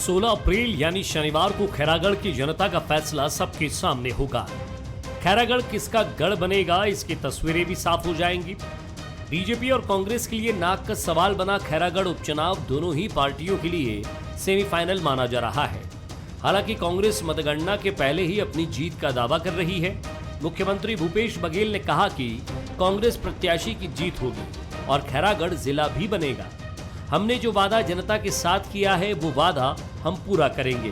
16 अप्रैल यानी शनिवार को खैरागढ़ की जनता का फैसला सबके सामने होगा। खैरागढ़ किसका गढ़ बनेगा, इसकी तस्वीरें भी साफ हो जाएंगी। बीजेपी और कांग्रेस के लिए नाक का सवाल बना खैरागढ़ उपचुनाव दोनों ही पार्टियों के लिए सेमीफाइनल माना जा रहा है। हालांकि कांग्रेस मतगणना के पहले ही अपनी जीत का दावा कर रही है। मुख्यमंत्री भूपेश बघेल ने कहा कि कांग्रेस प्रत्याशी की जीत होगी और खैरागढ़ जिला भी बनेगा। हमने जो वादा जनता के साथ किया है वो वादा हम पूरा करेंगे।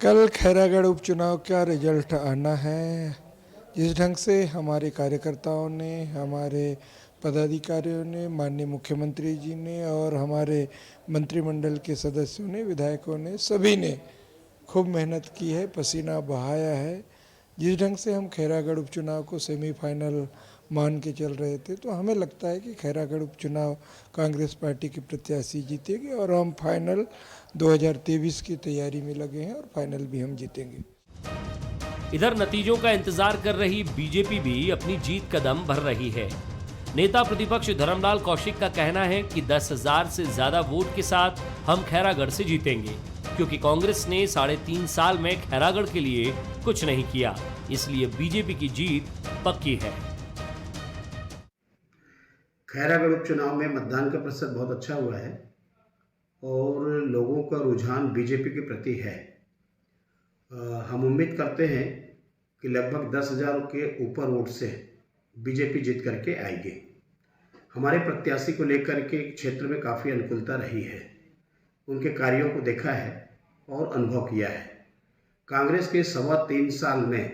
कल खैरागढ़ उपचुनाव का रिजल्ट आना है। जिस ढंग से हमारे कार्यकर्ताओं ने, हमारे पदाधिकारियों ने, माननीय मुख्यमंत्री जी ने और हमारे मंत्रिमंडल के सदस्यों ने, विधायकों ने, सभी ने खूब मेहनत की है, पसीना बहाया है। जिस ढंग से हम खैरागढ़ उपचुनाव को सेमीफाइनल मान के चल रहे थे, तो हमें लगता है कि खैरागढ़ उपचुनाव कांग्रेस पार्टी की प्रत्याशी जीतेगी और हम फाइनल 2023 की तैयारी में लगे हैं और फाइनल भी हम जीतेंगे। इधर नतीजों का इंतजार कर रही बीजेपी भी अपनी जीत का दम भर रही है। नेता प्रतिपक्ष धर्मलाल कौशिक का कहना है कि 10,000 से ज्यादा वोट के साथ हम खैरागढ़ से जीतेंगे, क्योंकि कांग्रेस ने 3.5 साल में खैरागढ़ के लिए कुछ नहीं किया, इसलिए बीजेपी की जीत पक्की है। खैरागढ़ उपचुनाव में मतदान का प्रतिशत बहुत अच्छा हुआ है और लोगों का रुझान बीजेपी के प्रति है। हम उम्मीद करते हैं कि लगभग 10,000 के ऊपर वोट से बीजेपी जीत करके आएगी। हमारे प्रत्याशी को लेकर के क्षेत्र में काफ़ी अनुकूलता रही है, उनके कार्यों को देखा है और अनुभव किया है। कांग्रेस के 3.25 साल में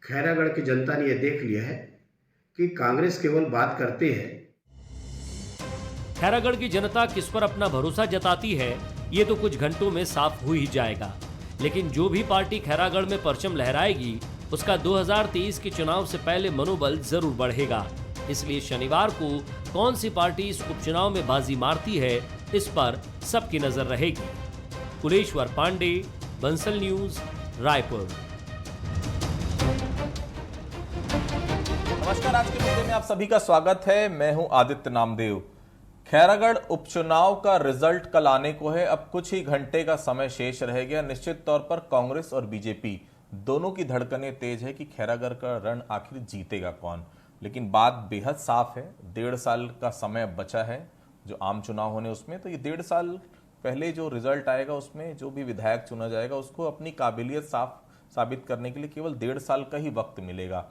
खैरागढ़ की जनता ने यह देख लिया है कि कांग्रेस केवल बात करती है। खैरागढ़ की जनता किस पर अपना भरोसा जताती है, ये तो कुछ घंटों में साफ हो ही जाएगा। लेकिन जो भी पार्टी खैरागढ़ में परचम लहराएगी, उसका 2023 के चुनाव से पहले मनोबल जरूर बढ़ेगा। इसलिए शनिवार को कौन सी पार्टी इस उपचुनाव में बाजी मारती है, इस पर सबकी नजर रहेगी। कुलेश्वर पांडे, बंसल न्यूज, रायपुर। नमस्कार, आज के मुद्दे में आप सभी का स्वागत है। मैं हूं आदित्य नामदेव। खैरागढ़ उपचुनाव का रिजल्ट कल आने को है। अब कुछ ही घंटे का समय शेष रह गया। निश्चित तौर पर कांग्रेस और बीजेपी दोनों की धड़कनें तेज है कि खैरागढ़ का रण आखिर जीतेगा कौन। लेकिन बात बेहद साफ है। 1.5 साल का समय बचा है जो आम चुनाव होने उसमें, तो ये 1.5 साल पहले जो रिजल्ट आएगा उसमें जो भी विधायक चुना जाएगा उसको अपनी काबिलियत साबित करने के लिए केवल 1.5 साल का ही वक्त मिलेगा।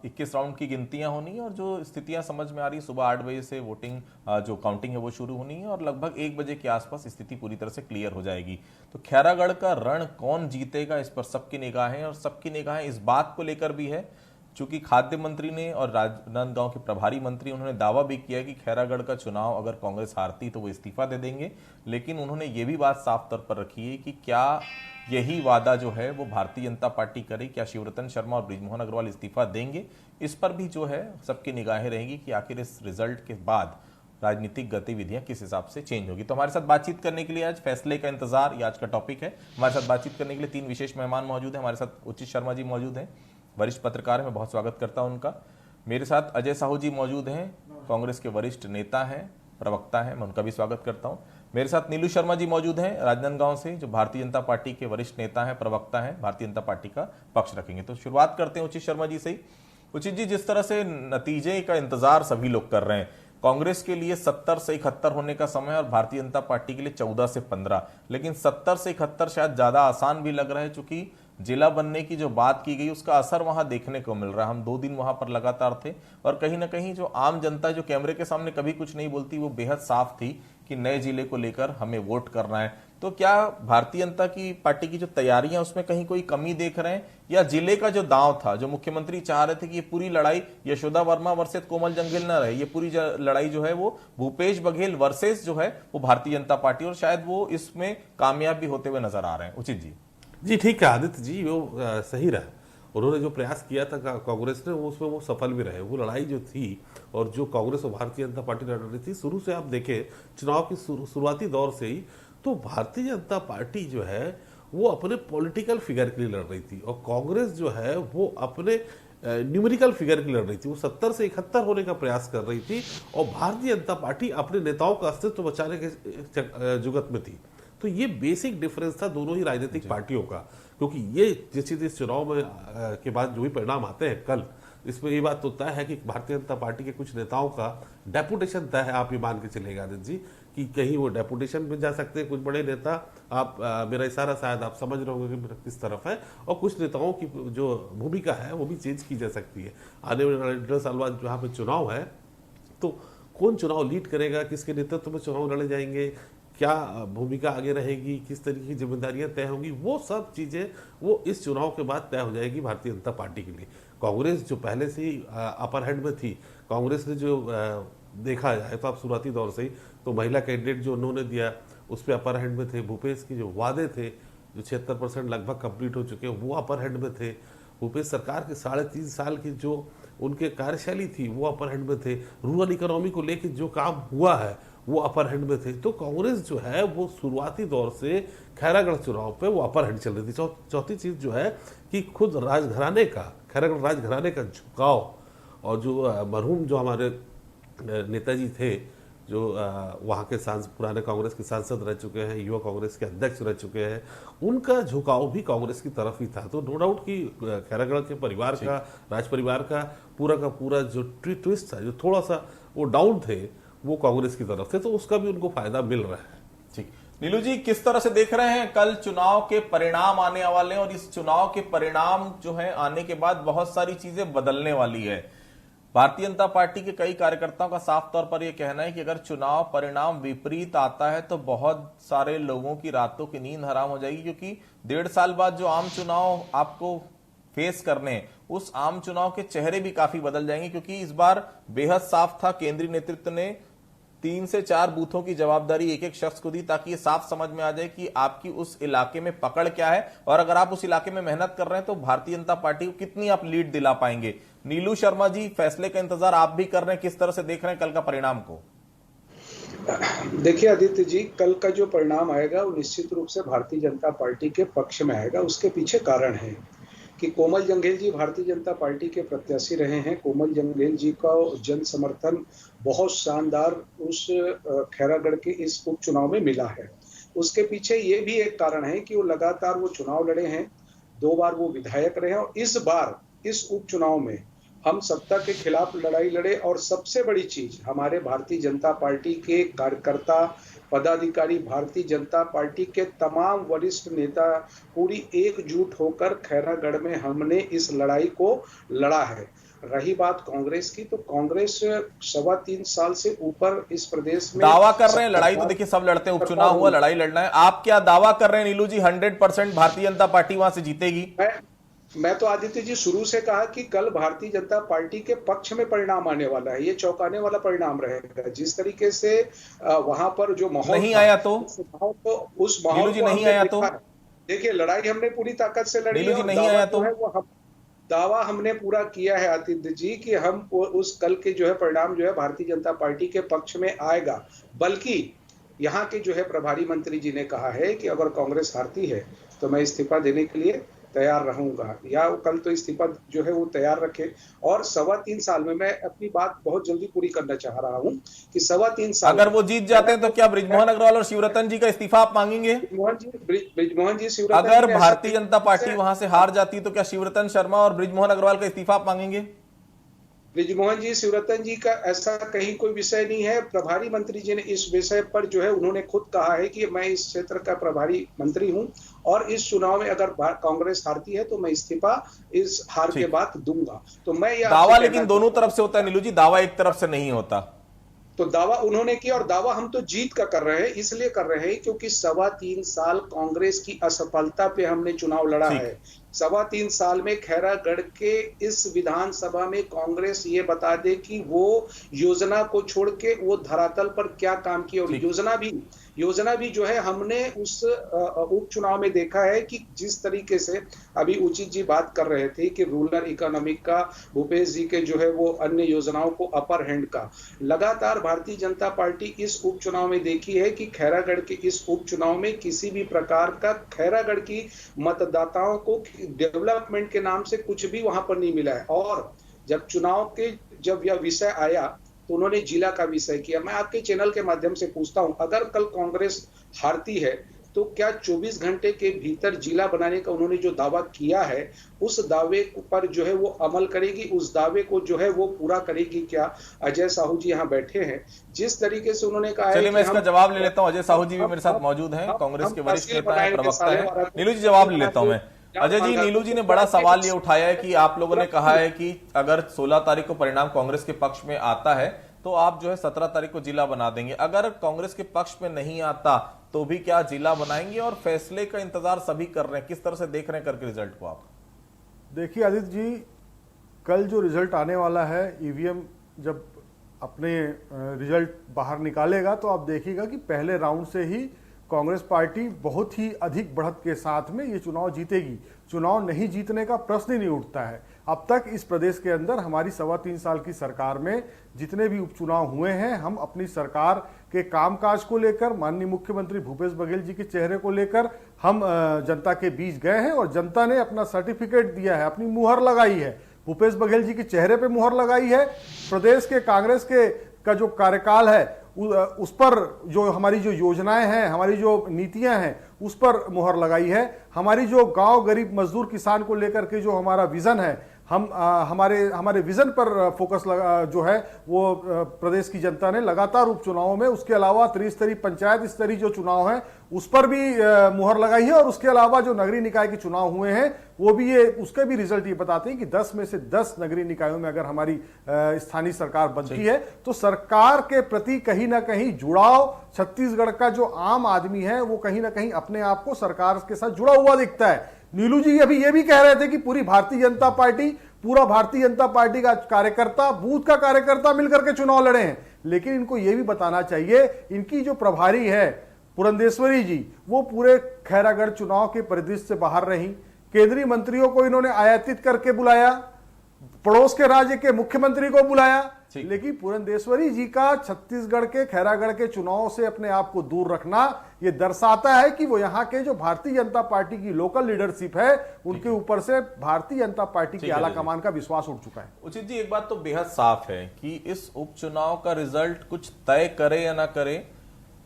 21 राउंड की गिनतियां होनी है और जो स्थितियां समझ में आ रही है, सुबह 8 बजे से वोटिंग जो काउंटिंग है वो शुरू होनी है और लगभग 1 बजे के आसपास स्थिति पूरी तरह से क्लियर हो जाएगी। तो खैरागढ़ का रण कौन जीतेगा, इस पर सबकी निगाहें, और सबकी निगाहें इस बात को लेकर भी है चूंकि खाद्य मंत्री ने और राजनांदगांव के प्रभारी मंत्री उन्होंने दावा भी किया कि खैरागढ़ का चुनाव अगर कांग्रेस हारती तो वो इस्तीफा दे देंगे। लेकिन उन्होंने ये भी बात साफ तौर पर रखी है कि क्या यही वादा जो है वो भारतीय जनता पार्टी करे, क्या शिवरतन शर्मा और बृजमोहन अग्रवाल इस्तीफा देंगे, इस पर भी जो है सबकी निगाहें रहेंगी कि आखिर इस रिजल्ट के बाद राजनीतिक गतिविधियां किस हिसाब से चेंज होगी। तो हमारे साथ बातचीत करने के लिए आज फैसले का इंतजार, ये आज का टॉपिक है। हमारे साथ बातचीत करने के लिए 3 विशेष मेहमान मौजूद हैं। हमारे साथ उचित शर्मा जी मौजूद हैं, वरिष्ठ पत्रकार हैं, मैं बहुत स्वागत करता हूं उनका। मेरे साथ अजय साहू जी मौजूद हैं, कांग्रेस के वरिष्ठ नेता हैं, प्रवक्ता हैं, मैं उनका भी स्वागत करता हूं। मेरे साथ नीलू शर्मा जी मौजूद हैं राजनांदगांव से, जो भारतीय जनता पार्टी के वरिष्ठ नेता हैं, प्रवक्ता हैं, भारतीय जनता पार्टी का पक्ष रखेंगे। तो शुरुआत करते हैं उचित शर्मा जी से ही। उचित जी, जिस तरह से नतीजे का इंतजार सभी लोग कर रहे हैं, कांग्रेस के लिए 70 से 71 होने का समय और भारतीय जनता पार्टी के लिए 14 से 15, लेकिन 70 से 71 शायद ज्यादा आसान भी लग रहा है क्योंकि जिला बनने की जो बात की गई उसका असर वहां देखने को मिल रहा है। हम 2 दिन वहां पर लगातार थे और कहीं ना कहीं जो आम जनता जो कैमरे के सामने कभी कुछ नहीं बोलती, वो बेहद साफ थी कि नए जिले को लेकर हमें वोट करना है। तो क्या भारतीय जनता की पार्टी की जो तैयारियां उसमें कहीं कोई कमी देख रहे हैं, या जिले का जो दांव था, जो मुख्यमंत्री चाह रहे थे कि ये पूरी लड़ाई यशोदा वर्मा वर्सेस कोमल जंगिल न रहे, ये पूरी लड़ाई जो है वो भूपेश बघेल वर्सेस जो है वो भारतीय जनता पार्टी, और शायद वो इसमें कामयाब भी होते हुए नजर आ रहे हैं। उचित जी ठीक है आदित्य जी, वो सही रहा। उन्होंने जो प्रयास किया था कांग्रेस ने, वो उसमें वो सफल भी रहे। वो लड़ाई जो थी और जो कांग्रेस और भारतीय जनता पार्टी लड़ रही थी, शुरू से आप देखें चुनाव की शुरुआती दौर से ही, तो भारतीय जनता पार्टी जो है वो अपने पॉलिटिकल फिगर के लिए लड़ रही थी, और कांग्रेस जो है वो अपने न्यूमेरिकल फिगर की लड़ रही थी। वो 70 से 71 होने का प्रयास कर रही थी, और भारतीय जनता पार्टी अपने नेताओं का अस्तित्व बचाने के जुगत में थी। तो ये बेसिक डिफरेंस था दोनों ही राजनीतिक पार्टियों का, क्योंकि ये जिस चुनाव में के बाद जो भी परिणाम आते हैं कल, इसमें ये बात तो तय है कि भारतीय जनता पार्टी के कुछ नेताओं का डेपुटेशन तय है। आप ये मान के चलेगा आदित्य जी कि कहीं वो डेपुटेशन में जा सकते हैं कुछ बड़े नेता। आप मेरा इशारा शायद आप समझ रहे होंगे कि किस तरफ है, और कुछ नेताओं की जो भूमिका है वो भी चेंज की जा सकती है। आने वाले 1.5 साल बाद जहाँ पे चुनाव है, तो कौन चुनाव लीड करेगा, किसके नेतृत्व में चुनाव लड़े जाएंगे, क्या भूमिका आगे रहेगी, किस तरीके की जिम्मेदारियां तय होंगी, वो सब चीज़ें वो इस चुनाव के बाद तय हो जाएगी भारतीय जनता पार्टी के लिए। कांग्रेस जो पहले से ही अपर हैंड में थी, कांग्रेस ने जो देखा जाए तो आप शुरुआती दौर से ही तो महिला कैंडिडेट जो उन्होंने दिया उस पर अपर हैंड में थे। भूपेश के जो वादे थे जो 76% लगभग कंप्लीट हो चुके हैं वो अपर हैंड में थे। भूपेश सरकार के 3.5 साल की जो उनके कार्यशैली थी वो अपर हैंड में थे। रूरल इकोनॉमी को लेकर जो काम हुआ है वो अपर हैंड में थे। तो कांग्रेस जो है वो शुरुआती दौर से खैरागढ़ चुनाव पे वो अपर हैंड चल रही थी। चौथी चीज जो है कि खुद राजघराने का, खैरागढ़ राजघराने का झुकाव, और जो मरहूम जो हमारे नेताजी थे जो वहाँ के पुराने कांग्रेस के सांसद रह चुके हैं, युवा कांग्रेस के अध्यक्ष रह चुके हैं, उनका झुकाव भी कांग्रेस की तरफ ही था। तो नो डाउट कि खैरागढ़ के परिवार का, राज परिवार का पूरा जो ट्विस्ट था, जो थोड़ा सा वो डाउन थे, वो कांग्रेस की तरफ थे, तो उसका भी उनको फायदा मिल रहा है। ठीक, नीलू जी किस तरह से देख रहे हैं कल चुनाव के परिणाम आने वाले हैं, और इस चुनाव के परिणाम जो है आने के बाद बहुत सारी चीजें बदलने वाली है। भारतीय जनता पार्टी के कई कार्यकर्ताओं का साफ तौर पर यह कहना है कि अगर चुनाव परिणाम विपरीत आता है तो बहुत सारे लोगों की रातों की नींद हराम हो जाएगी, क्योंकि 1.5 साल बाद जो आम चुनाव आपको फेस करने, उस आम चुनाव के चेहरे भी काफी बदल जाएंगे। क्योंकि इस बार बेहद साफ था, केंद्रीय नेतृत्व ने 3 से 4 बूथों की जवाबदारी एक शख्स को दी, ताकि ये साफ समझ में आ जाए कि आपकी उस इलाके में पकड़ क्या है, और अगर आप उस इलाके में मेहनत कर रहे हैं तो भारतीय जनता पार्टी को कितनी आप लीड दिला पाएंगे। नीलू शर्मा जी, फैसले का इंतजार आप भी कर रहे हैं, किस तरह से देख रहे हैं कल का परिणाम को? देखिए आदित्य जी, कल का जो परिणाम आएगा वो निश्चित रूप से भारतीय जनता पार्टी के पक्ष में आएगा। उसके पीछे कारण है कि कोमल जंगेल जी भारतीय जनता पार्टी के प्रत्याशी रहे हैं। कोमल जंगेल जी का जन समर्थन बहुत शानदार उस खैरागढ़ के इस उपचुनाव में मिला है। उसके पीछे ये भी एक कारण है कि वो लगातार वो चुनाव लड़े हैं, 2 बार वो विधायक रहे हैं, और इस बार इस उपचुनाव में हम सत्ता के खिलाफ लड़ाई लड़े। और सबसे बड़ी चीज, हमारे भारतीय जनता पार्टी के कार्यकर्ता, पदाधिकारी, भारतीय जनता पार्टी के तमाम वरिष्ठ नेता पूरी एकजुट होकर खैरागढ़ में हमने इस लड़ाई को लड़ा है। रही बात कांग्रेस की, तो कांग्रेस 3.25 साल से ऊपर इस प्रदेश में दावा कर रहे हैं। लड़ाई तो देखिए सब लड़ते हैं, उपचुनाव हुआ, लड़ाई लड़ना है। आप क्या दावा कर रहे हैं नीलू जी, 100% भारतीय जनता पार्टी वहां से जीतेगी? मैं तो आदित्य जी शुरू से कहा कि कल भारतीय जनता पार्टी के पक्ष में परिणाम आने वाला है। ये चौंकाने वाला परिणाम रहेगा। जिस तरीके से वहां पर जो माहौल नहीं आया तो उस माहौल को नहीं आया तो देखिए, लड़ाई हमने पूरी ताकत से लड़ी है, नहीं आया तो वो दावा हमने पूरा किया है आदित्य जी कि हम उस कल के जो है परिणाम जो है भारतीय जनता पार्टी के पक्ष में आएगा। बल्कि यहाँ के जो है प्रभारी मंत्री जी ने कहा है कि अगर कांग्रेस हारती है तो मैं इस्तीफा देने के लिए तैयार रहूंगा, या कल तो इस्तीफा जो है वो तैयार रखे। और 3.25 साल में, मैं अपनी बात बहुत जल्दी पूरी करना चाह रहा हूं कि 3.25 साल अगर वो जीत जाते हैं तो क्या बृजमोहन अग्रवाल और शिवरतन जी का इस्तीफा आप मांगेंगे? बृजमोहन जी शिवरतन, अगर भारतीय जनता पार्टी वहां से हार जाती तो क्या शिवरतन शर्मा और बृजमोहन अग्रवाल का इस्तीफा आप मांगेंगे? बृजमोहन जी, शिवरतन जी का ऐसा कहीं कोई विषय नहीं है। प्रभारी मंत्री जी ने इस विषय पर जो है उन्होंने खुद कहा है कि मैं इस क्षेत्र का प्रभारी मंत्री हूं, और इस चुनाव में अगर कांग्रेस हारती है तो मैं इस्तीफा इस हार के बाद दूंगा। तो मैं यह दावा लेकिन दोनों तरफ से होता है नीलू जी, दावा एक तरफ से नहीं होता। तो दावा उन्होंने किया, और दावा हम तो जीत का कर रहे हैं। इसलिए कर रहे हैं क्योंकि 3.25 साल कांग्रेस की असफलता पे हमने चुनाव लड़ा है। 3.25 साल में खैरागढ़ के इस विधानसभा में कांग्रेस ये बता दे कि वो योजना को छोड़ के वो धरातल पर क्या काम किया, और योजना भी योजना भी जो है हमने उस उपचुनाव में देखा है कि जिस तरीके से अभी उचित जी बात कर रहे थे कि रूरल इकोनॉमिक का भूपेश जी के जो है वो अन्य योजनाओं को अपर हैंड का लगातार भारतीय जनता पार्टी इस उपचुनाव में देखी है कि खैरागढ़ के इस उपचुनाव में किसी भी प्रकार का खैरागढ़ की मतदाताओं को डेवलपमेंट के नाम से कुछ भी वहां पर नहीं मिला है। और जब यह विषय आया तो उन्होंने जिला का विषय किया। मैं आपके चैनल के माध्यम से पूछता हूं, अगर कल कांग्रेस हारती है तो क्या 24 घंटे के भीतर जिला बनाने का उन्होंने जो दावा किया है उस दावे पर जो है वो अमल करेगी, उस दावे को जो है वो पूरा करेगी क्या? अजय साहू जी यहाँ बैठे हैं, जिस तरीके से उन्होंने कहा चलिए है मैं इसका जवाब ले लेता हूं। अजय साहू जी भी मेरे साथ मौजूद हैं, कांग्रेस के वरिष्ठ नेता हैं, प्रवक्ता हैं। नीलू जी जवाब ले लेता हूं मैं। अजय जी, नीलू जी ने बड़ा सवाल ये उठाया है कि आप लोगों ने कहा है कि अगर 16 तारीख को परिणाम कांग्रेस के पक्ष में आता है तो आप जो है 17 तारीख को जिला बना देंगे। अगर कांग्रेस के पक्ष में नहीं आता तो भी क्या जिला बनाएंगे? और फैसले का इंतजार सभी कर रहे हैं, किस तरह से देख रहे हैं करके रिजल्ट को आप? देखिए आदित्य जी, कल जो रिजल्ट आने वाला है, ईवीएम जब अपने रिजल्ट बाहर निकालेगा तो आप देखिएगा कि पहले राउंड से ही कांग्रेस पार्टी बहुत ही अधिक बढ़त के साथ में ये चुनाव जीतेगी। चुनाव नहीं जीतने का प्रश्न ही नहीं उठता है। अब तक इस प्रदेश के अंदर हमारी 3.25 साल की सरकार में जितने भी उपचुनाव हुए हैं, हम अपनी सरकार के कामकाज को लेकर, माननीय मुख्यमंत्री भूपेश बघेल जी के चेहरे को लेकर हम जनता के बीच गए हैं और जनता ने अपना सर्टिफिकेट दिया है, अपनी मुहर लगाई है, भूपेश बघेल जी के चेहरे पे मुहर लगाई है। प्रदेश के कांग्रेस का जो कार्यकाल है उस पर जो हमारी जो योजनाएं हैं, हमारी जो नीतियां हैं, उस पर मुहर लगाई है। हमारी जो गांव गरीब मजदूर किसान को लेकर के जो हमारा विजन है, हम हमारे विजन पर फोकस जो है वो प्रदेश की जनता ने लगातार उपचुनावों में, उसके अलावा त्रिस्तरीय पंचायत स्तरीय जो चुनाव हैं उस पर भी मुहर लगाई है। और उसके अलावा जो नगरीय निकाय के चुनाव हुए हैं वो भी उसके भी रिजल्ट ये बताते हैं कि 10 में से 10 नगरीय निकायों में अगर हमारी स्थानीय सरकार बनती है तो सरकार के प्रति कहीं ना कहीं जुड़ाव छत्तीसगढ़ का जो आम आदमी है वो कहीं ना कहीं अपने आप को सरकार के साथ जुड़ा हुआ दिखता है। नीलू जी अभी ये भी कह रहे थे कि पूरा भारतीय जनता पार्टी का कार्यकर्ता, बूथ का कार्यकर्ता मिलकर के चुनाव लड़े हैं, लेकिन इनको ये भी बताना चाहिए, इनकी जो प्रभारी है पुरंदेश्वरी जी, वो पूरे खैरागढ़ चुनाव के परिदृश्य से बाहर रही। केंद्रीय मंत्रियों को इन्होंने आयातित करके बुलाया, पड़ोस के राज्य के मुख्यमंत्री को बुलाया, लेकिन पुरंदेश्वरी जी का छत्तीसगढ़ के खैरागढ़ के चुनाव से अपने आप को दूर रखना ये दर्शाता है कि वो यहाँ के जो भारतीय जनता पार्टी की लोकल लीडरशिप है उनके ऊपर से भारतीय जनता पार्टी की आला कमान का विश्वास उठ चुका है। उचित जी, एक बात तो बेहद साफ है कि इस उपचुनाव का रिजल्ट कुछ तय करे या ना करे,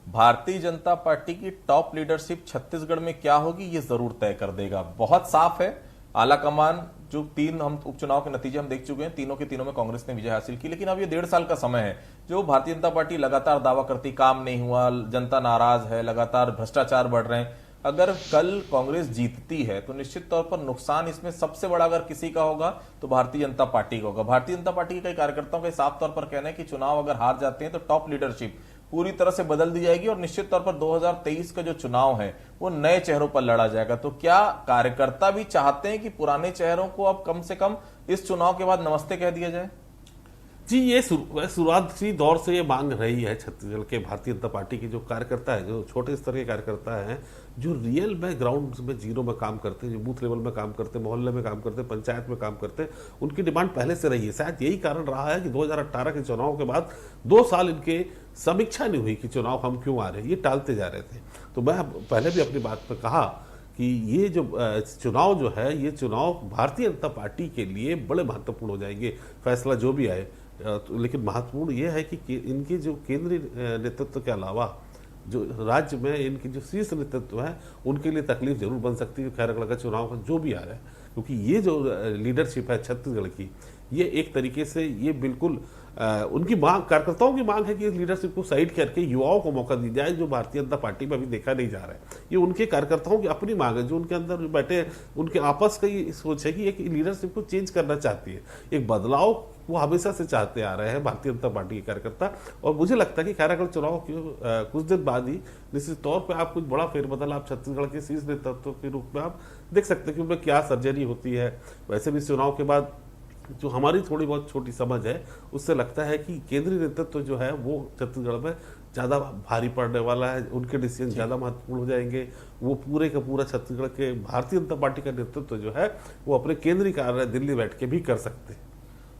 भारतीय जनता पार्टी की टॉप लीडरशिप छत्तीसगढ़ में क्या होगी ये जरूर तय कर देगा। बहुत साफ है, आला कमान जो 3 हम उपचुनाव के नतीजे हम देख चुके हैं, तीनों के तीनों में कांग्रेस ने विजय हासिल की। लेकिन अब ये 1.5 साल का समय है जो भारतीय जनता पार्टी लगातार दावा करती, काम नहीं हुआ, जनता नाराज है, लगातार भ्रष्टाचार बढ़ रहे हैं। अगर कल कांग्रेस जीतती है तो निश्चित तौर पर नुकसान इसमें सबसे बड़ा अगर किसी का होगा तो भारतीय जनता पार्टी का होगा। भारतीय जनता पार्टी के कई कार्यकर्ताओं का साफ तौर पर कहना है कि चुनाव अगर हार जाते हैं तो टॉप लीडरशिप पूरी तरह से बदल दी जाएगी और निश्चित तौर पर 2023 का जो चुनाव है वो नए चेहरों पर लड़ा जाएगा। तो क्या कार्यकर्ता भी चाहते हैं कि पुराने चेहरों को अब कम से कम इस चुनाव के बाद नमस्ते कह दिया जाए? जी, ये शुरुआती दौर से ये मांग रही है छत्तीसगढ़ के भारतीय जनता पार्टी के जो कार्यकर्ता है, जो छोटे स्तर के कार्यकर्ता हैं, जो रियल में ग्राउंड में जीरो में काम करते हैं, जो बूथ लेवल में काम करते हैं, मोहल्ले में काम करते हैं, पंचायत में काम करते हैं, उनकी डिमांड पहले से रही है। शायद यही कारण रहा है कि 2018 के चुनाव के बाद 2 साल इनके समीक्षा नहीं हुई कि चुनाव हम क्यों आ रहे हैं, ये टालते जा रहे थे। तो मैं पहले भी अपनी बात में कहा कि ये जो चुनाव जो है, ये चुनाव भारतीय जनता पार्टी के लिए बड़े महत्वपूर्ण हो जाएंगे, फैसला जो भी आए। लेकिन महत्वपूर्ण ये है कि इनके जो केंद्रीय नेतृत्व के अलावा जो राज्य में इनके जो शीर्ष नेतृत्व है उनके लिए तकलीफ जरूर बन सकती है खैरागढ़ का चुनाव का जो भी आ रहा है, क्योंकि ये जो लीडरशिप है छत्तीसगढ़ की, ये एक तरीके से ये बिल्कुल उनकी मांग, कार्यकर्ताओं की मांग है कि इस लीडरशिप को साइड करके युवाओं को मौका दी जाए, जो भारतीय जनता पार्टी में अभी देखा नहीं जा रहा है। ये उनके कार्यकर्ताओं की अपनी मांग है, जो उनके अंदर बैठे उनके आपस का ये सोच है कि एक लीडरशिप को चेंज करना चाहती है, एक बदलाव वो हमेशा से चाहते आ रहे हैं भारतीय जनता पार्टी के कार्यकर्ता। और मुझे लगता है कि खैरागढ़ चुनाव के कुछ दिन बाद ही निश्चित तौर पर आप कुछ बड़ा फेरबदल आप छत्तीसगढ़ के शीर्ष नेतृत्व के रूप में आप देख सकते हैं कि उनमें क्या सर्जरी होती है। वैसे भी इस चुनाव के बाद जो हमारी थोड़ी बहुत छोटी समझ है उससे लगता है कि केंद्रीय नेतृत्व जो है वो छत्तीसगढ़ में ज़्यादा भारी पड़ने वाला है, उनके डिसीजन ज़्यादा महत्वपूर्ण हो जाएंगे। वो पूरे का पूरा छत्तीसगढ़ के भारतीय जनता पार्टी का नेतृत्व जो है वो अपने केंद्रीय कार्यालय दिल्ली बैठ के भी कर सकते हैं।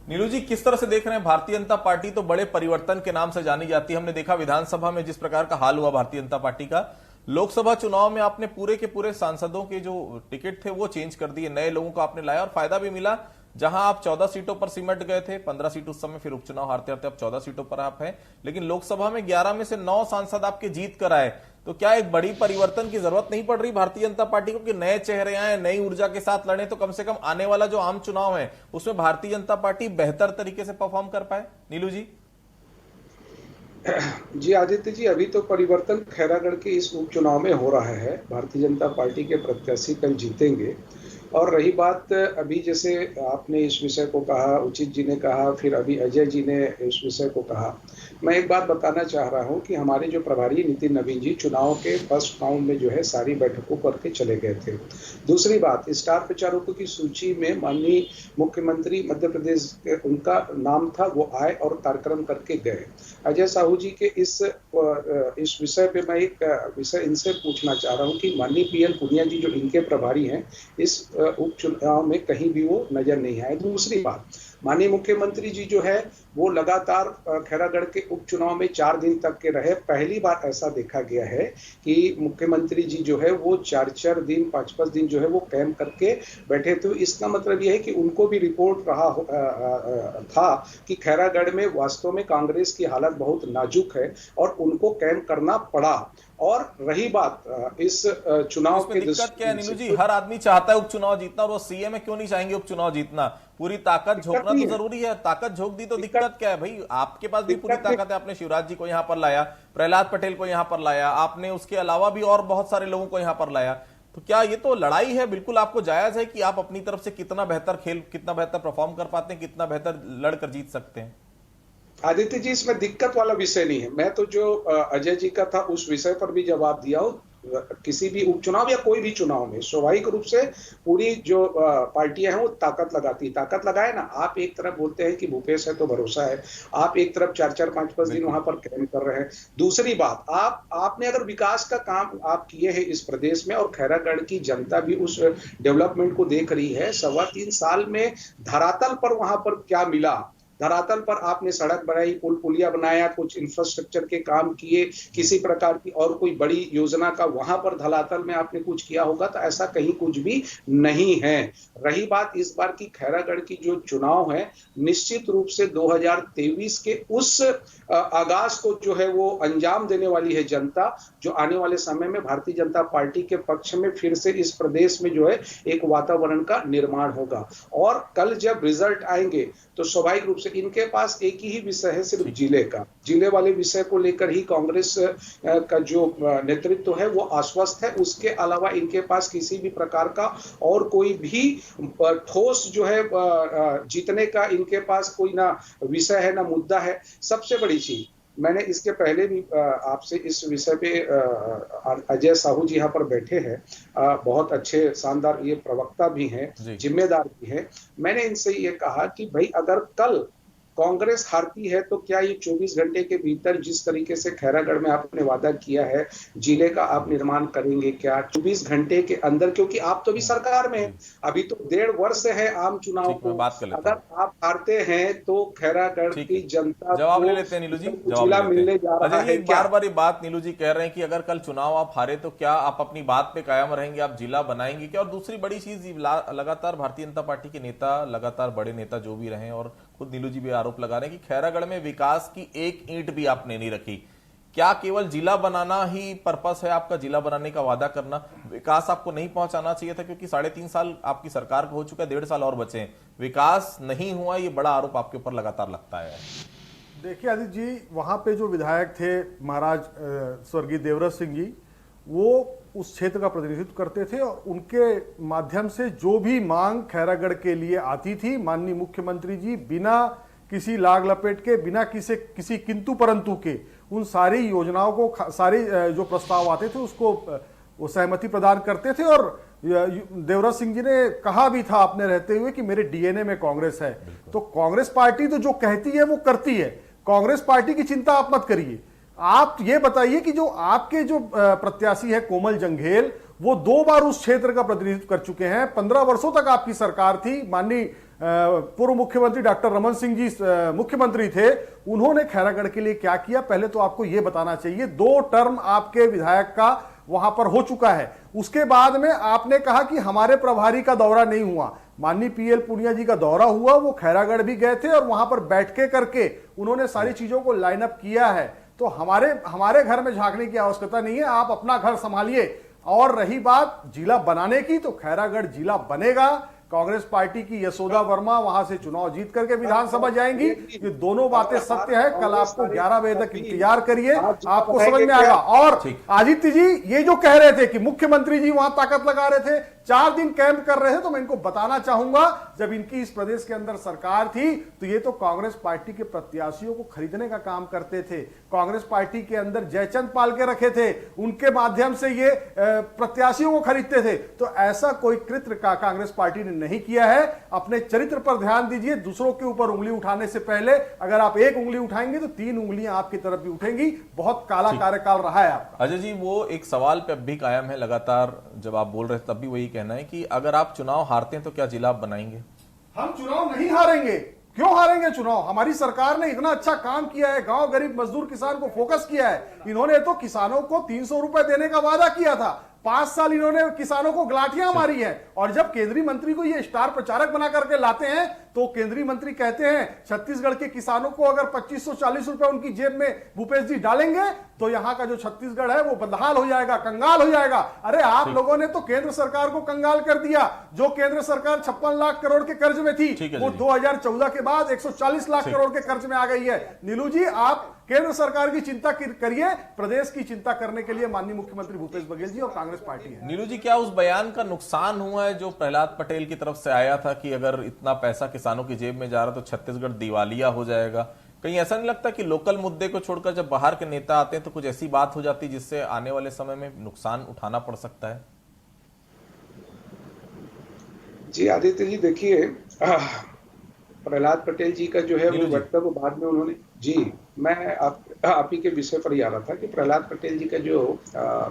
नीलू जी, किस तरह से देख रहे हैं? भारतीय जनता पार्टी तो बड़े परिवर्तन के नाम से जानी जाती है। हमने देखा विधानसभा में जिस प्रकार का हाल हुआ भारतीय जनता पार्टी का, लोकसभा चुनाव में आपने पूरे के पूरे सांसदों के जो टिकट थे वो चेंज कर दिए, नए लोगों को आपने लाया और फायदा भी मिला। जहां आप 14 सीटों पर सिमट गए थे, 15 सीट उस समय, फिर उपचुनाव हारते हारते अब 14 सीटों पर आप हैं, लेकिन लोकसभा में 11 में से 9 सांसद आपके जीत कर आए। तो क्या एक बड़ी परिवर्तन की जरूरत नहीं पड़ रही भारतीय जनता पार्टी को कि नए चेहरे आए, नई ऊर्जा के साथ लड़े, तो कम से कम आने वाला जो आम चुनाव है उसमें भारतीय जनता पार्टी बेहतर तरीके से परफॉर्म कर पाए? नीलू जी। जी आदित्य जी, अभी तो परिवर्तन खैरागढ़ के इस उपचुनाव में हो रहा है। भारतीय जनता पार्टी के प्रत्याशी कल जीतेंगे। और रही बात अभी जैसे आपने इस विषय को कहा, उचित जी ने कहा, फिर अभी अजय जी ने इस विषय को कहा, मैं एक बात बताना चाह रहा हूं कि हमारे जो प्रभारी नितिन नवीन जी चुनाव के फर्स्ट राउंड में जो है सारी बैठकों करके चले गए थे। दूसरी बात, स्टार प्रचारकों की सूची में माननीय मुख्यमंत्री मध्य प्रदेश उनका नाम था, वो आए और कार्यक्रम करके गए। अजय साहू जी के इस विषय पे मैं एक विषय इनसे पूछना चाह रहा हूं कि माननीय पीएल पुनिया जी जो इनके प्रभारी हैं, इस उपचुनाव में कहीं भी वो नजर नहीं आए। दूसरी बात, माननीय मुख्यमंत्री जी जो है वो लगातार खैरागढ़ के उपचुनाव में 4 दिन तक के रहे। पहली बार ऐसा देखा गया है कि मुख्यमंत्री जी जो है वो 4-4 दिन 5-5 दिन जो है वो कैंप करके बैठे थे। इसका मतलब यह है कि उनको भी रिपोर्ट रहा था कि खैरागढ़ में वास्तव में कांग्रेस की हालत बहुत नाजुक है और उनको कैंप करना पड़ा। और रही बात इस चुनाव के दिक्कत क्या है नीलू जी? हर आदमी चाहता है उपचुनाव जीतना, और वो सीएम में क्यों नहीं चाहेंगे उपचुनाव जीतना? पूरी ताकत झोंकना तो जरूरी है। ताकत झोंक दी तो दिक्कत क्या है भाई? आपके पास भी पूरी ताकत है। आपने शिवराज जी को यहाँ पर लाया, प्रहलाद पटेल को यहाँ पर लाया, आपने उसके अलावा भी और बहुत सारे लोगों को यहाँ पर लाया। तो क्या ये तो लड़ाई है? बिल्कुल आपको जायज है कि आप अपनी तरफ से कितना बेहतर खेल, कितना बेहतर परफॉर्म कर पाते हैं, कितना बेहतर लड़कर जीत सकते हैं। आदित्य जी, इसमें दिक्कत वाला विषय नहीं है। मैं तो जो अजय जी का था उस विषय पर भी जवाब दिया हूं। किसी भी उपचुनाव या कोई भी चुनाव में स्वाभाविक रूप से पूरी जो पार्टियां हैं वो ताकत लगाती, ताकत लगाए ना। आप एक तरफ बोलते हैं कि भूपेश है तो भरोसा है, आप एक तरफ 4-4 5-5 दिन वहां पर कैंप कर रहे हैं। दूसरी बात, आपने अगर विकास का काम आप किए हैं इस प्रदेश में, और खैरागढ़ की जनता भी उस डेवलपमेंट को देख रही है। 3.25 साल में धरातल पर वहां पर क्या मिला? धरातल पर आपने सड़क बनाई, पुल पुलिया बनाया, कुछ इंफ्रास्ट्रक्चर के काम किए, किसी प्रकार की और कोई बड़ी योजना का वहां पर धरातल में आपने कुछ किया होगा? तो ऐसा कहीं कुछ भी नहीं है। रही बात इस बार की खैरागढ़ की जो चुनाव है, निश्चित रूप से 2023 के उस आगाज को जो है वो अंजाम देने वाली है जनता, जो आने वाले समय में भारतीय जनता पार्टी के पक्ष में फिर से इस प्रदेश में जो है एक वातावरण का निर्माण होगा। और कल जब रिजल्ट आएंगे तो स्वाभाविक रूप से इनके पास एक ही विषय है, सिर्फ जिले का। जिले वाले विषय को लेकर ही कांग्रेस का जो नेतृत्व है वो आश्वस्त है। उसके अलावा इनके पास किसी भी प्रकार का और कोई भी ठोस जो है जीतने का इनके पास कोई ना विषय है ना मुद्दा है। सबसे बड़ी चीज, मैंने इसके पहले भी आपसे इस विषय पे अजय साहू जी यहाँ पर बैठे हैं, बहुत अच्छे शानदार ये प्रवक्ता भी हैं, जिम्मेदार भी हैं। मैंने इनसे ये कहा कि भाई अगर कल कांग्रेस हारती है तो क्या ये 24 घंटे के भीतर जिस तरीके से खैरागढ़ में आपने वादा किया है जिले का आप निर्माण करेंगे क्या 24 घंटे के अंदर? क्योंकि आप तो भी सरकार में हैं, अभी तो 1.5 वर्ष है आम चुनाव को। अगर आप हारते हैं तो खैरागढ़ की जनता जवाब ले लेते हैं नीलू जी, जिला मिलने जा रहा है। बार बार ये बात नीलू जी कह रहे हैं कि अगर कल चुनाव आप हारे तो क्या आप अपनी बात पे कायम रहेंगे, आप जिला बनाएंगे क्या? और दूसरी बड़ी चीज, लगातार भारतीय जनता पार्टी के नेता, लगातार बड़े नेता जो भी रहे, और खुद नीलू जी भी आरोप लगा रहे हैं कि खैरागढ़ में विकास की एक ईंट भी आपने नहीं रखी। क्या केवल जिला बनाना ही पर्पस है आपका? जिला बनाने का वादा करना, विकास आपको नहीं पहुंचाना चाहिए था? क्योंकि 3.5 साल आपकी सरकार को हो चुका है, 1.5 साल और बचे हैं, विकास नहीं हुआ, ये बड़ा आरोप आपके ऊपर लगातार लगता है। देखिए आदित्य जी, वहां पे जो विधायक थे महाराज स्वर्गीय देवव्रत सिंह जी, वो उस क्षेत्र का प्रतिनिधित्व करते थे और उनके माध्यम से जो भी मांग खैरागढ़ के लिए आती थी, माननीय मुख्यमंत्री जी बिना किसी लाग लपेट के, बिना किसी किंतु परंतु के, उन सारी योजनाओं को, सारे जो प्रस्ताव आते थे उसको वो सहमति प्रदान करते थे। और देवव्रत सिंह जी ने कहा भी था अपने रहते हुए कि मेरे डीएनए में कांग्रेस है। तो कांग्रेस पार्टी तो जो कहती है वो करती है, कांग्रेस पार्टी की चिंता आप मत करिए। आप ये बताइए कि जो आपके जो प्रत्याशी है कोमल जंघेल, वो 2 बार उस क्षेत्र का प्रतिनिधित्व कर चुके हैं। 15 वर्षों तक आपकी सरकार थी, माननीय पूर्व मुख्यमंत्री डॉक्टर रमन सिंह जी मुख्यमंत्री थे। उन्होंने खैरागढ़ के लिए क्या किया, पहले तो आपको यह बताना चाहिए। 2 टर्म आपके विधायक का वहां पर हो चुका है। उसके बाद में आपने कहा कि हमारे प्रभारी का दौरा नहीं हुआ। माननीय पीएल पुनिया जी का दौरा हुआ, वो खैरागढ़ भी गए थे और वहां पर बैठ के करके उन्होंने सारी चीजों को लाइन अप किया है। तो हमारे घर में झांकने की आवश्यकता नहीं है, आप अपना घर संभालिए। और रही बात जिला बनाने की, तो खैरागढ़ जिला बनेगा। कांग्रेस पार्टी की यशोदा वर्मा वहां से चुनाव जीत करके विधानसभा जाएंगी। ये दोनों बातें सत्य है। कल आपको 11 बजे तक इंतजार करिए, आपको समझ में आएगा। और आदित्य जी ये जो कह रहे थे कि मुख्यमंत्री जी वहां ताकत लगा रहे थे, 4 दिन कैंप कर रहे थे, तो मैं इनको बताना चाहूंगा, जब इनकी इस प्रदेश के अंदर सरकार थी तो ये तो कांग्रेस पार्टी के प्रत्याशियों को खरीदने का काम करते थे। कांग्रेस पार्टी के अंदर जयचंद पाल के रखे थे, उनके माध्यम से ये प्रत्याशियों को खरीदते थे। तो ऐसा कोई कृत्य का कांग्रेस पार्टी ने नहीं किया है। अपने चरित्र पर ध्यान दीजिए। दूसरों के ऊपर उंगली उठाने से पहले अगर आप एक उंगली उठाएंगे तो 3 उंगलियां आपकी तरफ भी उठेंगी। बहुत काला कार्यकाल रहा है आपका। अजय जी, वो एक सवाल पे अब भी कायम है, लगातार जब आप बोल रहे थे तब भी वही कहना है कि अगर आप चुनाव हारते हैं तो क्या जिला आप बनाएंगे? हम चुनाव नहीं हारेंगे। क्यों हारेंगे चुनाव? हमारी सरकार ने इतना अच्छा काम किया है, गांव गरीब मजदूर किसान को फोकस किया है। इन्होंने तो किसानों को 300 रुपए देने का वादा किया था। 5 साल इन्होंने किसानों को गलाठियां मारी है। और जब केंद्रीय मंत्री को ये स्टार प्रचारक बना करके लाते हैं तो केंद्रीय मंत्री कहते हैं छत्तीसगढ़ के किसानों को अगर 2540 रुपए उनकी जेब में भूपेश जी डालेंगे तो यहां का जो छत्तीसगढ़ है वो बदहाल हो जाएगा, कंगाल हो जाएगा। अरे आप लोगों ने तो केंद्र सरकार को कंगाल कर दिया। जो केंद्र सरकार 56 लाख करोड़ के कर्ज में थी, वो 2014 के बाद 140 लाख करोड़ के कर्ज में आ गई है। नीलू जी, आप केंद्र सरकार की चिंता करिए, प्रदेश की चिंता करने के लिए माननीय मुख्यमंत्री भूपेश बघेल जी और कांग्रेस पार्टी है। नीलू जी, क्या उस बयान का नुकसान हुआ है जो प्रहलाद पटेल की तरफ से आया था कि अगर इतना पैसा किसानों की जेब में जा रहा तो छत्तीसगढ़ दिवालिया हो जाएगा? कहीं ऐसा नहीं लगता कि लोकल मुद्दे को छोड़कर जब बाहर के नेता आते हैं तो कुछ ऐसी बात हो जाती जिससे आने वाले समय में नुकसान उठाना पड़ सकता है? जी आदित्य जी, देखिए प्रहलाद पटेल जी का जो है वो वक्तव्य बाद में उन्होंने, जी मैं आप ही के विषय पर ही आ रहा था कि प्रहलाद पटेल जी का जो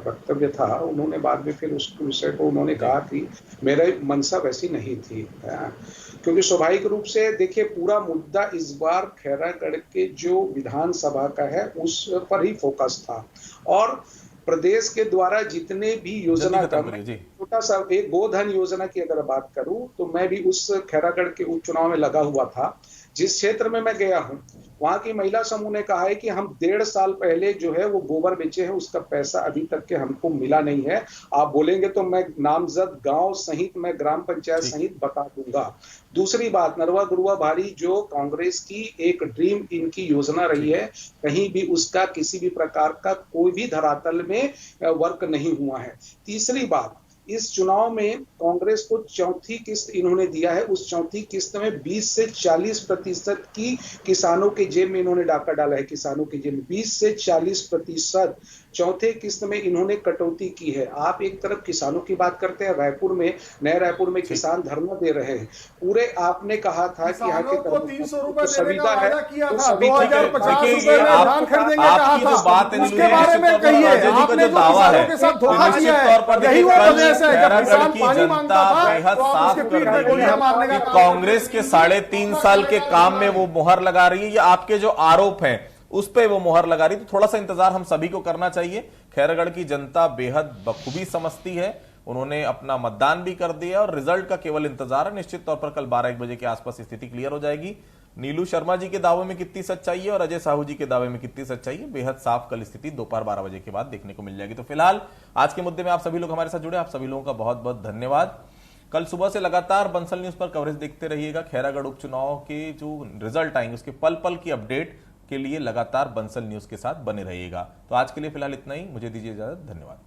वक्तव्य था, उन्होंने बाद में फिर उस विषय को उन्होंने कहा कि मेरा मंशा वैसी नहीं थी, क्योंकि स्वाभाविक रूप से देखिए पूरा मुद्दा इस बार खैरागढ़ के जो विधानसभा का है उस पर ही फोकस था। और प्रदेश के द्वारा जितने भी योजना, छोटा सा एक गोधन योजना की अगर बात करूं तो मैं भी उस खैरागढ़ के उपचुनाव में लगा हुआ था। जिस क्षेत्र में मैं गया हूं वहां की महिला समूह ने कहा है कि हम 1.5 साल पहले जो है वो गोबर बेचे हैं, उसका पैसा अभी तक के हमको मिला नहीं है। आप बोलेंगे तो मैं नामजद गांव सहित, मैं ग्राम पंचायत सहित बता दूंगा। दूसरी बात, नरवा गुरुआ भारी जो कांग्रेस की एक ड्रीम इनकी योजना रही है, कहीं भी उसका किसी भी प्रकार का कोई भी धरातल में वर्क नहीं हुआ है। तीसरी बात, इस चुनाव में कांग्रेस को चौथी किस्त इन्होंने दिया है। उस चौथी किस्त में 20 से 40% की किसानों के जेब में इन्होंने डाका डाला है। किसानों के जेब में 20 से 40% चौथे किस्त में इन्होंने कटौती की है। आप एक तरफ किसानों की बात करते हैं, रायपुर में, नए रायपुर में किसान धरना दे रहे हैं पूरे। आपने कहा था कि यहाँ के 300 रुपए सुविधा है, आपकी जो बात है उसके बारे में कहिए, आपने जो किसानों के साथ धोखा किया है, यही वो प्रदेश है जब किसान पानी मांगता था तो आप उसके पीठ पे गोलियां मारने का। कांग्रेस के 3.5 साल के काम में वो मुहर लगा रही है, या आपके जो आरोप हैं उस पे वो मुहर लगा रही है? तो थोड़ा सा इंतजार हम सभी को करना चाहिए। खैरागढ़ की जनता बेहद बखूबी समझती है, उन्होंने अपना मतदान भी कर दिया और रिजल्ट का केवल इंतजार है। निश्चित तौर पर कल 12-1 बजे के आसपास स्थिति क्लियर हो जाएगी। नीलू शर्मा जी के दावे में कितनी सच्चाई है और अजय साहू जी के दावे में कितनी सच्चाई है, बेहद साफ कल स्थिति दोपहर 12 बजे के बाद देखने को मिल जाएगी। तो फिलहाल आज के मुद्दे में आप सभी लोग हमारे साथ जुड़े, आप सभी लोगों का बहुत बहुत धन्यवाद। कल सुबह से लगातार बंसल न्यूज पर कवरेज देखते रहिएगा। खैरागढ़ उपचुनाव के जो रिजल्ट आएंगे उसके पल पल की अपडेट के लिए लगातार बंसल न्यूज के साथ बने रहिएगा। तो आज के लिए फिलहाल इतना ही, मुझे दीजिए इजाजत, धन्यवाद।